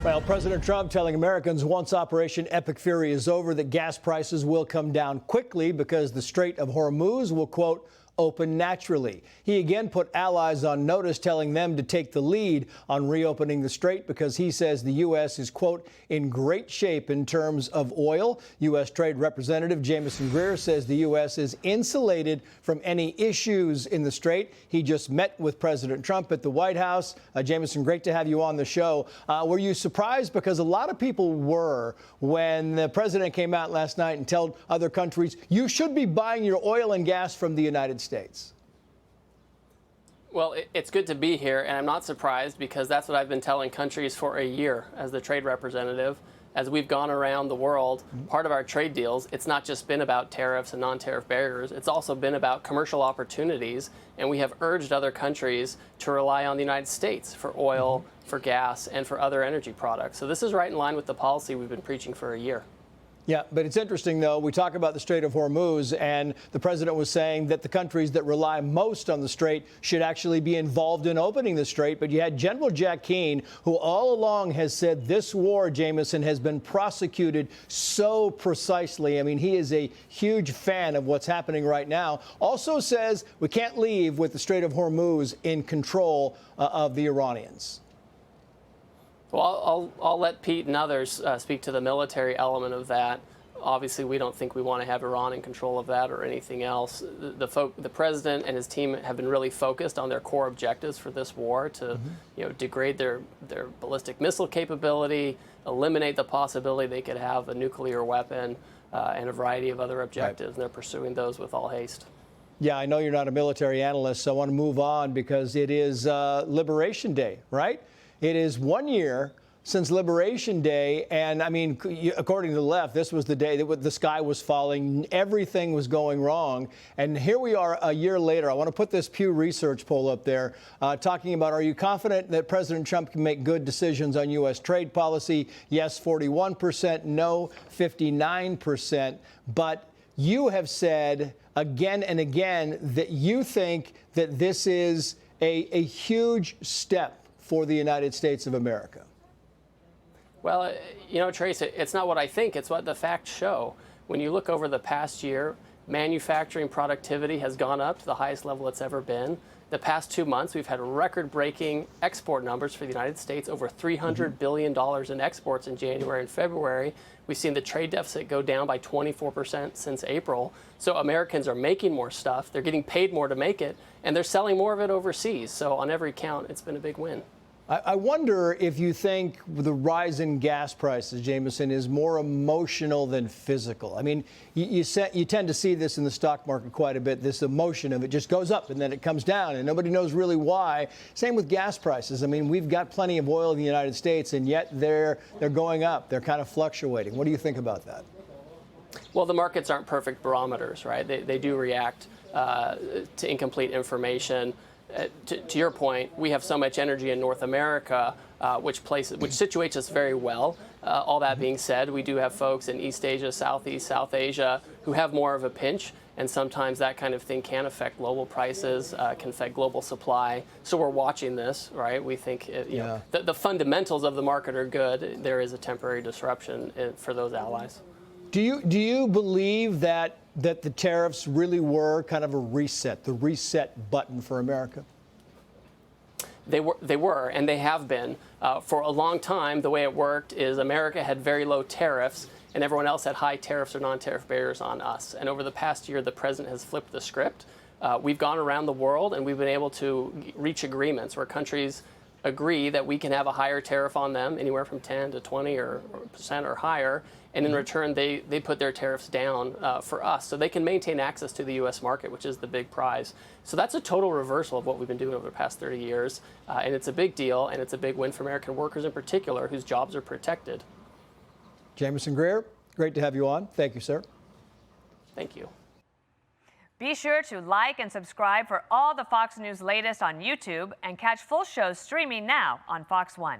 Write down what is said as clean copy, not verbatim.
Well, President Trump telling Americans once Operation Epic Fury is over that gas prices will come down quickly because the Strait of Hormuz will, quote, open naturally. He again put allies on notice, telling them to take the lead on reopening the strait because he says the U.S. is, quote, in great shape in terms of oil. U.S. Trade Representative Jamieson Greer says the U.S. is insulated from any issues in the strait. He just met with President Trump at the White House. Jamieson, great to have you on the show. Were you surprised? Because a lot of people were when the president came out last night and told other countries, you should be buying your oil and gas from the United States. Well, it's good to be here, and I'm not surprised because that's what I've been telling countries for a year as the trade representative. As we've gone around the world, part of our trade deals, it's not just been about tariffs and non-tariff barriers, it's also been about commercial opportunities, and we have urged other countries to rely on the United States for oil, for gas, and for other energy products. So this is right in line with the policy we've been preaching for a year. Yeah, but it's interesting, though. We talk about the Strait of Hormuz, and the president was saying that the countries that rely most on the strait should actually be involved in opening the strait. But you had General Jack Keane, who all along has said this war, Jamieson, has been prosecuted so precisely. I mean, he is a huge fan of what's happening right now. Also says we can't leave with the Strait of Hormuz in control of the Iranians. Well, I'll let Pete and others speak to the military element of that. Obviously, we don't think we want to have Iran in control of that or anything else. The president and his team have been really focused on their core objectives for this war to, degrade their ballistic missile capability, eliminate the possibility they could have a nuclear weapon, and a variety of other objectives. Right. And they're pursuing those with all haste. Yeah, I know you're not a military analyst, so I want to move on because it is Liberation Day, right? It is 1 year since Liberation Day, and I mean, according to the left, this was the day that the sky was falling, everything was going wrong, and here we are a year later. I want to put this Pew Research poll up there, talking about, are you confident that President Trump can make good decisions on U.S. trade policy? Yes, 41%, no, 59%, but you have said again and again that you think that this is a huge step for the United States of America. Well, Trace, it's not what I think, it's what the facts show. When you look over the past year, manufacturing productivity has gone up to the highest level it's ever been. The past 2 months, we've had record-breaking export numbers for the United States, over $300 billion in exports in January and February. We've seen the trade deficit go down by 24% since April. So Americans are making more stuff, they're getting paid more to make it, and they're selling more of it overseas. So on every count, it's been a big win. I wonder if you think the rise in gas prices, Jamieson, is more emotional than physical. I mean, you tend to see this in the stock market quite a bit. This emotion of it just goes up and then it comes down, and nobody knows really why. Same with gas prices. I mean, we've got plenty of oil in the United States, and yet they're going up. They're kind of fluctuating. What do you think about that? Well, the markets aren't perfect barometers, right? They do react to incomplete information. To your point, we have so much energy in North America, which situates us very well. All that being said, we do have folks in East Asia, Southeast, South Asia who have more of a pinch, and sometimes that kind of thing can affect global prices, can affect global supply. So we're watching this, right? We think the fundamentals of the market are good. There is a temporary disruption for those allies. Do you believe that the tariffs really were kind of a reset, the reset button for America? They were, and they have been. For a long time, the way it worked is America had very low tariffs, and everyone else had high tariffs or non-tariff barriers on us. And over the past year, the president has flipped the script. We've gone around the world, and we've been able to reach agreements where countries agree that we can have a higher tariff on them, anywhere from 10 to 20% or higher, and in return they put their tariffs down for us, so they can maintain access to the U.S. market, which is the big prize. So that's a total reversal of what we've been doing over the past 30 years, and it's a big deal, and it's a big win for American workers in particular, whose jobs are protected. Jamieson Greer, great to have you on. Thank you, sir. Thank you. Be sure to like and subscribe for all the Fox News latest on YouTube, and catch full shows streaming now on Fox One.